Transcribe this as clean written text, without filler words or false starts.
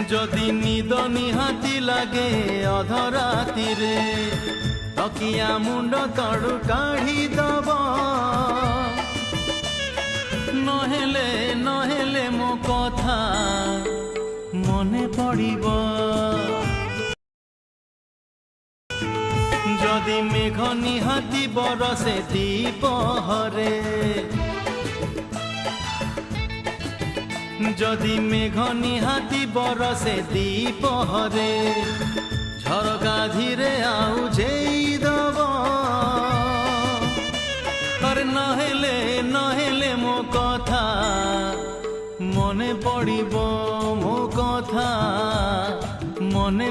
যদি নিদ নিহাতি লাগে অধরাতিরে তকিয়া মুন্ড তড়ু কাঢ়ি দব নহেলে নহেলে মো কথা মনে পড়িব যদি মেঘ নিহাতি বরসে দ্বিপহরে যদি মেঘ নিহাতি বরসে দ্বিপহরে ঝরকা ধীরে আউঝেই দব আর নহেলে নহেলে মো কথা মনে পড়িব মো কথা মনে